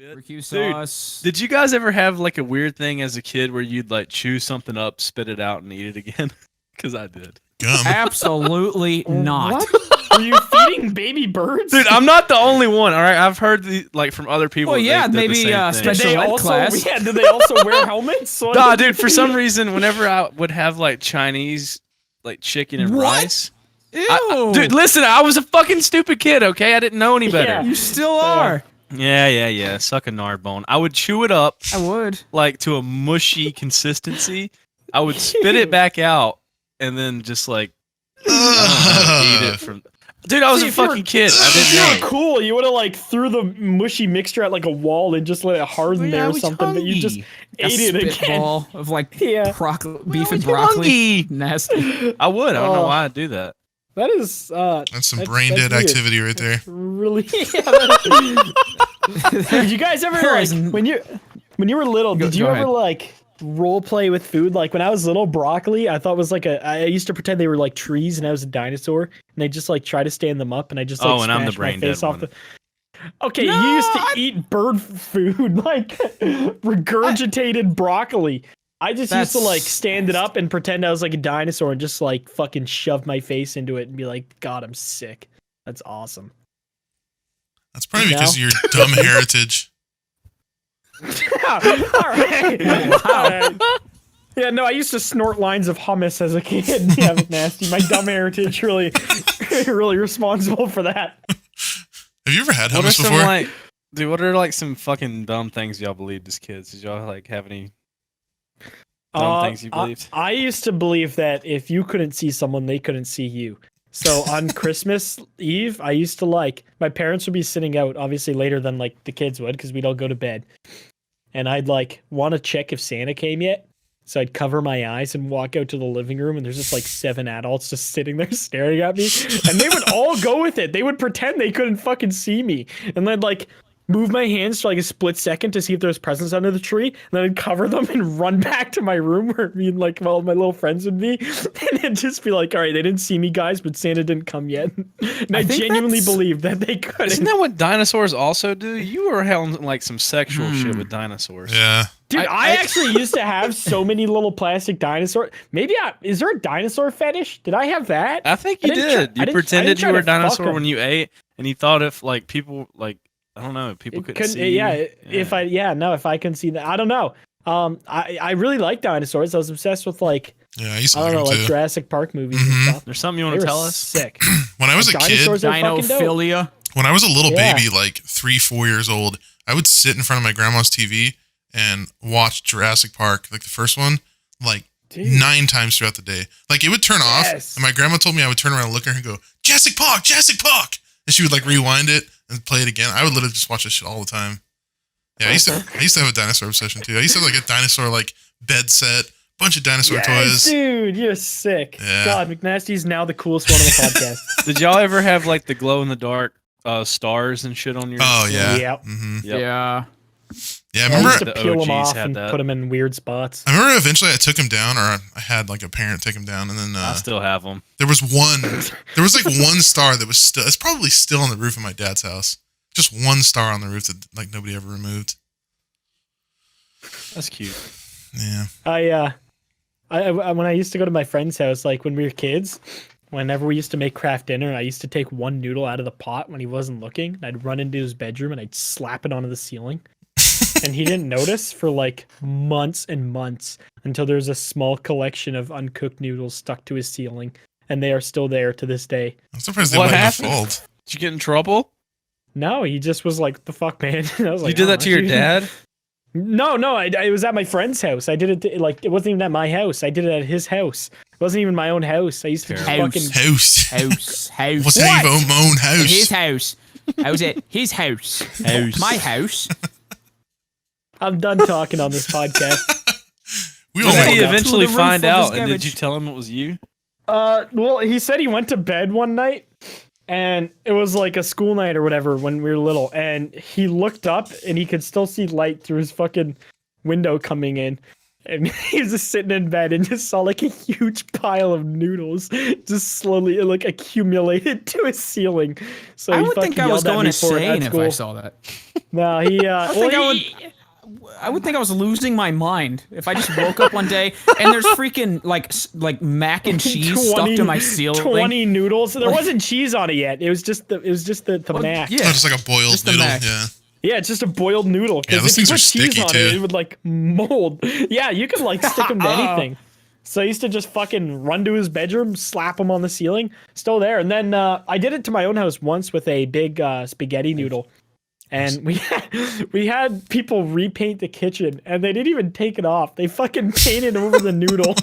Barbecue Dude, sauce. did you guys ever have like a weird thing as a kid where you'd like chew something up, spit it out, and eat it again? Because I did. Gum. Absolutely not. What? Were you feeding baby birds? Dude, I'm not the only one. All right, I've heard like from other people. Well, that yeah, they did maybe, the same thing. Did special they ed also? class. Yeah. Did they also wear helmets? Nah, dude. For some reason, whenever I would have like Chinese, like chicken and What? rice. Ew. Dude, listen, I was a fucking stupid kid. Okay, I didn't know any better. Yeah. You still are. Yeah. Suck a nard bone. I would chew it up I would. like to a mushy consistency. I would spit it back out and then just like eat it from. Dude, I was See, a if you were- fucking kid. I If didn't you know. were cool, you would have like threw the mushy mixture at like a wall and just let it harden Yeah, there I or was something. But you just hungry. ate it again. Spitball of like Yeah. beef and was broccoli. hungry. Nasty. I would. I don't know Oh. why I'd do that. That is. That's some brain dead weird. activity right there. Really? Did you guys ever There like is n- when you were little? Did you go ever ahead. like role play with food? Like when I was little, broccoli I thought was like I used to pretend they were like trees and I was a dinosaur, and I just like try to stand them up, and I just like Oh, and I'm the smash my brain face dead off one. the. Okay, No, you used to I- eat bird food, like regurgitated broccoli. I just used to That's like stand it up and pretend I was like a dinosaur and just like fucking shove my face into it and be like, God, I'm sick. That's awesome. That's probably No. because of your dumb heritage. All right. All right. Yeah, no, I used to snort lines of hummus as a kid. Yeah, it was nasty. My dumb heritage really, really responsible for that. Have you ever had What are hummus some before? like, dude? What are like some fucking dumb things y'all believed as kids? Did y'all like have any dumb things you believed? I used to believe that if you couldn't see someone, they couldn't see you. So on Christmas Eve, I used to like my parents would be sitting out, obviously later than like the kids would, because we'd all go to bed. And I'd like want to check if Santa came yet. So I'd cover my eyes and walk out to the living room, and there's just like 7 adults just sitting there staring at me. And they would all go with it. They would pretend they couldn't fucking see me. And I'd like move my hands for like a split second to see if there was presents under the tree. And then I'd cover them and run back to my room where me and like all my little friends would be. And it'd just be like, all right, they didn't see me, guys, but Santa didn't come yet. And I think genuinely that's- believed that they couldn't. Isn't that what dinosaurs also do? You were having like some sexual shit with dinosaurs. Yeah. Dude, I I- actually used to have so many little plastic dinosaurs. Maybe is there a dinosaur fetish? Did I have that? I think I you didn't did. try- I You didn't- I pretended didn't you try were a to fuck dinosaur 'em. when you ate, and he thought if like people like I don't know, people It couldn't couldn't- see. yeah, you. if I couldn't see that. I don't know. I really like dinosaurs. I was obsessed with like Yeah, I used to I like don't know, them like too. Jurassic Park movies Mhm. and stuff. There's something you They want were to tell us? sick. When I was a kid, Dinosaurs are fucking dope. Dinophilia. when I was a little Yeah. baby, like 3-4 years old, I would sit in front of my grandma's TV and watch Jurassic Park, like the first one, like Dude. 9 times throughout the day. Like it would turn off, Yes. and my grandma told me I would turn around and look at her and go, Jurassic Park, Jurassic Park! And she would like rewind it and play it again. I would literally just watch this shit all the time. Yeah, I used to have a dinosaur obsession too. I used to have like a dinosaur like bed set, bunch of dinosaur Yes, toys. dude, you're sick. Yeah. God, McNasty's now the coolest one on the podcast. Did y'all ever have like the glow in the dark stars and shit on your? Oh yeah. Yep. Mm-hmm. Yep. Yeah. Yeah, I I remember. used to The peel them OGs off had and that. put them in weird spots. I remember eventually I took him down, or I had like a parent take him down, and then I still have them. there was like one star that was still. It's probably still on the roof of my dad's house. Just one star on the roof that like nobody ever removed. That's cute. Yeah. I when I used to go to my friend's house, like when we were kids, whenever we used to make craft dinner, I used to take one noodle out of the pot when he wasn't looking, and I'd run into his bedroom and I'd slap it onto the ceiling. And he didn't notice for like months and months until there was a small collection of uncooked noodles stuck to his ceiling, and they are still there to this day. I'm surprised they What weren't happened? fault. Did you get in trouble? No, he just was like, "The fuck, man!" And I was like, you did that "Oh, to your dude." dad? No, I was at my friend's house. I did it like it wasn't even at my house. I did it at his house. It wasn't even my own house. I used to just House. fucking House. House. What's that? You own my own house? His house. How's it? His house. My house. I'm done talking on this podcast. We When don't did he make up. eventually To the roof find of his out? And did garage. you tell him it was you? Well, he said he went to bed one night, and it was like a school night or whatever when we were little, and he looked up and he could still see light through his fucking window coming in, And he was just sitting in bed and just saw like a huge pile of noodles just slowly like accumulated to his ceiling. So I he would think fucking I was yelled at going me for it at insane if I school. saw that. No, he I would think I was losing my mind if I just woke up one day and there's freaking like mac and cheese stuck to my ceiling. 20 noodles. There wasn't cheese on it yet. It was just the mac. Yeah, Oh, just like a boiled Just the noodle. mac. Yeah. Yeah, it's just a boiled noodle. 'Cause Yeah, those if you things are put cheese sticky, on too. It would like mold. Yeah, you could like stick them to anything. So I used to just fucking run to his bedroom, slap him on the ceiling, still there. And then I did it to my own house once with a big spaghetti noodle. And we had people repaint the kitchen, and they didn't even take it off. They fucking painted over the noodle.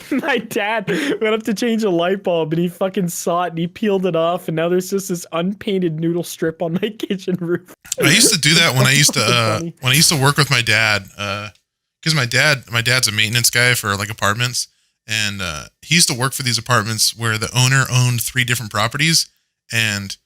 And my dad went up to change a light bulb, and he fucking saw it, and he peeled it off, and now there's just this unpainted noodle strip on my kitchen roof. I used to do that when I used to Funny. when I used to work with my dad, because my dad's a maintenance guy for like apartments, and he used to work for these apartments where the owner owned 3 different properties, and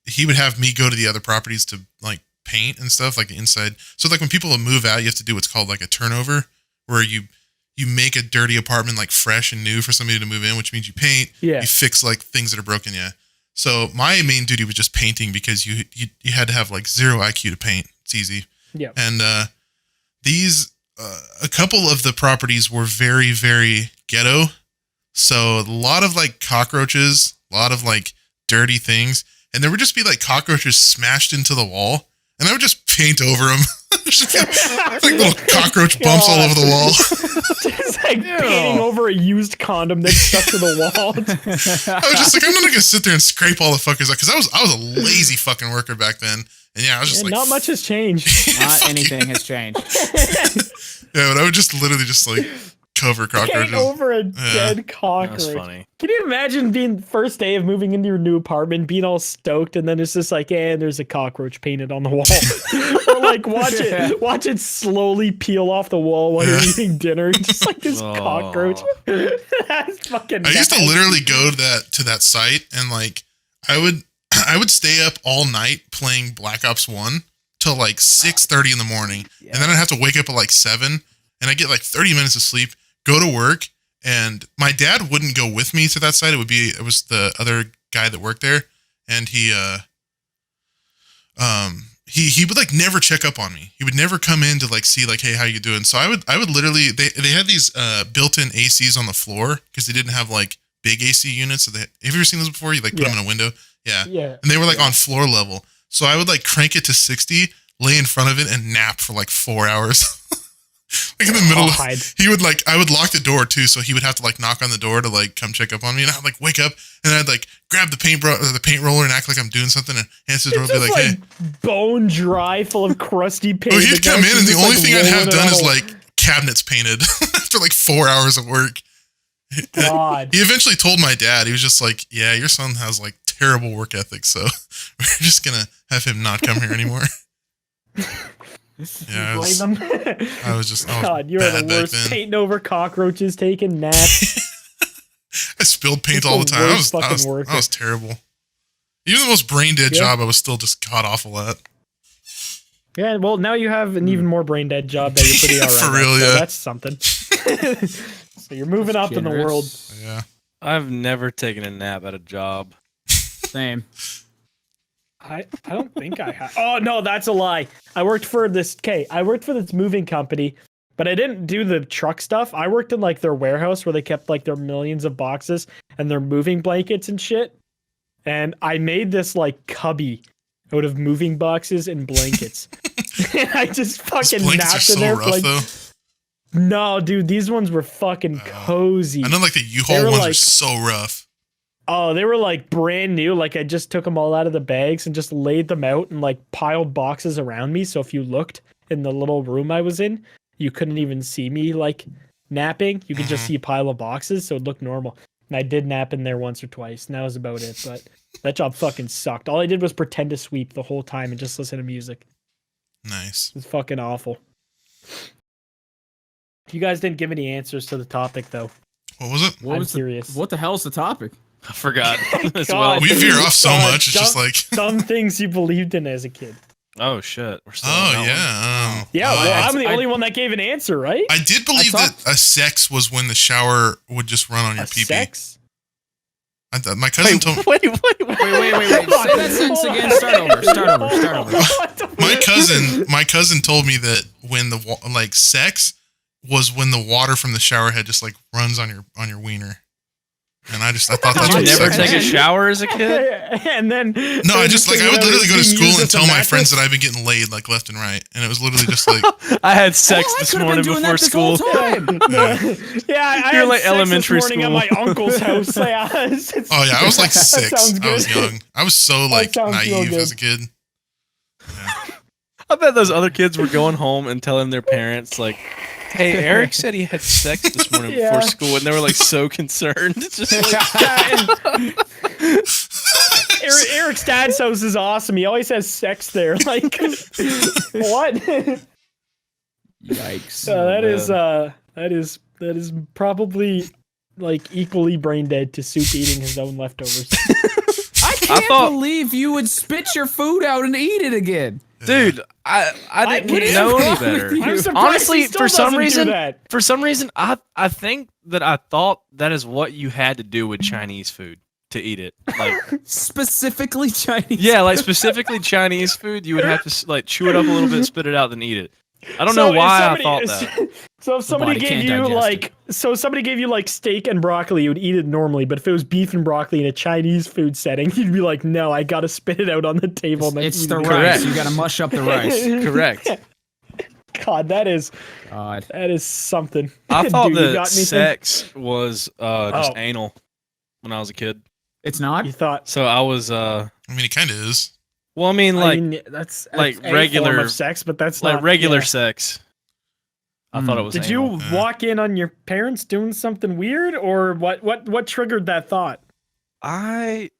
he would have me go to the other properties to like paint and stuff like the inside. So like when people move out, you have to do what's called like a turnover, where you make a dirty apartment like fresh and new for somebody to move in, which means you paint, Yeah. you fix like things that are broken. Yeah. So my main duty was just painting because you had to have like 0 IQ to paint. It's easy. Yeah. And these a couple of the properties were very, very ghetto. So a lot of like cockroaches, a lot of like dirty things. And there would just be like cockroaches smashed into the wall. And I would just paint over them. like little cockroach bumps all over the wall. Just like painting over a used condom that's stuck to the wall. I was just like, I'm not gonna sit there and scrape all the fuckers out, because I was a lazy fucking worker back then. And yeah, I was just like, Not much has changed. Not anything has changed. yeah, but I would just literally just like cover cockroaches. Paint over a dead cockroach. That's funny. Can you imagine being the first day of moving into your new apartment, being all stoked, and then it's just like, there's a cockroach painted on the wall, or like watch it slowly peel off the wall while you're eating dinner, just like this Oh. cockroach. That's fucking. I used to nasty. literally go to that site, and like I would stay up all night playing Black Ops 1 till like 6:30 in the morning, and then I'd have to wake up at like 7, and I get like 30 minutes of sleep, go to work. And my dad wouldn't go with me to that site. It was the other guy that worked there, and he would like never check up on me. He would never come in to like see like, hey, how you doing? So I would literally, they had these built-in ACs on the floor because they didn't have like big AC units. So have you ever seen those before? You like put them in a window, yeah. Yeah. And they were like on floor level. So I would like crank it to 60, lay in front of it, and nap for like 4 hours. Like in the middle, he would like, I would lock the door too, so he would have to like knock on the door to like come check up on me, and I'd like wake up, and I'd like grab the paint roller and act like I'm doing something, and answer the door, and be like, hey, bone dry, full of crusty paint. oh, he'd come in, and the only thing I'd have done is like. like cabinets painted after like 4 hours of work. God. He eventually told my dad, he was just like, yeah, your son has like terrible work ethic, so we're just gonna have him not come here anymore. Yeah, I was God, you are the worst. then. Painting over cockroaches, taking naps. I spilled paint It's all the the time. worst fucking worker. I was terrible. Even the most brain dead job, I was still just god awful at. Yeah, well, now you have an even more brain dead job that you're pretty alright. For real, so yeah. that's something. So you're moving up in the world. Yeah. I've never taken a nap at a job. Same. I don't think I have. Oh no, that's a lie. I worked for this moving company, but I didn't do the truck stuff. I worked in like their warehouse where they kept like their millions of boxes and their moving blankets and shit. And I made this like cubby out of moving boxes and blankets. And I just fucking napped in there. Rough, though. No, dude, these ones were fucking cozy. I know like the U-Haul ones are so rough. Oh, they were like brand new. Like I just took them all out of the bags and just laid them out and like piled boxes around me. So if you looked in the little room I was in, you couldn't even see me like napping. You could just see a pile of boxes. So it looked normal. And I did nap in there once or twice. And that was about it. But that job fucking sucked. All I did was pretend to sweep the whole time and just listen to music. Nice. It was fucking awful. You guys didn't give any answers to the topic though. What was it? I'm curious. What the hell's the topic? I forgot as God. well. We veer off so much. It's just like Some things you believed in as a kid. Oh shit. We're still on that yeah. Yeah, well, I'm the I- only one that gave an answer, right? I did believe thought- that a sex was when the shower would just run on your pee-pee. Sex? My cousin told me. Wait. Wait. Say that sentence again. Start over. What the My cousin told me that when sex was when the water from the shower head just like runs on your wiener, and I thought that's Did what you never sex take a was. shower as a kid? And then No, I just like I would literally go to school and tell my friends that I. I've been getting laid like left and right, and it was literally just like I had sex Oh, I this could've been morning doing before that this school. whole time. Yeah, I You're had like sex elementary this morning at school. my uncle's house. Yeah, oh yeah, I was like That 6. sounds I was good. young. I was so like sounds real naive good. as a kid. I bet those other kids were going home and telling their parents like, "Hey, Eric said he had sex this morning Yeah. before school," and they were like so concerned. It's just like, Yeah, and Eric's dad's house is awesome. He always has sex there. Like, what? Yikes. That is probably like equally brain dead to Soup eating his own leftovers. I can't thought- believe you would spit your food out and eat it again. dude, I What didn't is know any wrong better. with you? I'm surprised Honestly, he still for some doesn't do reason, that. I think that I thought that is what you had to do with Chinese food to eat it. Like, Specifically Chinese. yeah, like specifically Chinese food, you would have to like chew it up a little bit, spit it out, then eat it. I don't know if why somebody- I thought that. So if somebody body gave can't you digest somebody gave you like steak and broccoli, you would eat it normally. But if it was beef and broccoli in a Chinese food setting, you'd be like, no, I gotta spit it out on the table. And then It's eat the it. rice. Correct. You gotta mush up the rice. Correct. God, that is God. something. I thought Dude, you that got anything? sex was just Oh. anal when I was a kid. It's not? You thought So I was I mean, it kind of is. well, I mean that's like a regular- form of sex, but that's like not regular yeah. sex. I thought it was Did anal. you walk in on your parents doing something weird, or what triggered that thought? I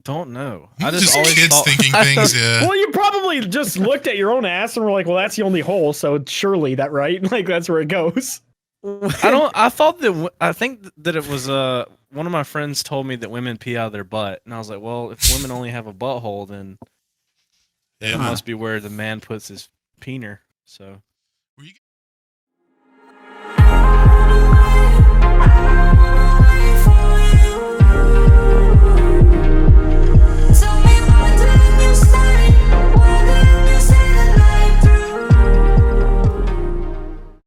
don't know. I just Just always kids thought, thinking I things. don't- Yeah. Well, you probably just looked at your own ass and were like, "Well, that's the only hole, so surely that right? Like that's where it goes." I thought that I think that it was one of my friends told me that women pee out of their butt, and I was like, well, if women only have a butthole, then it Yeah. must be where the man puts his peener. So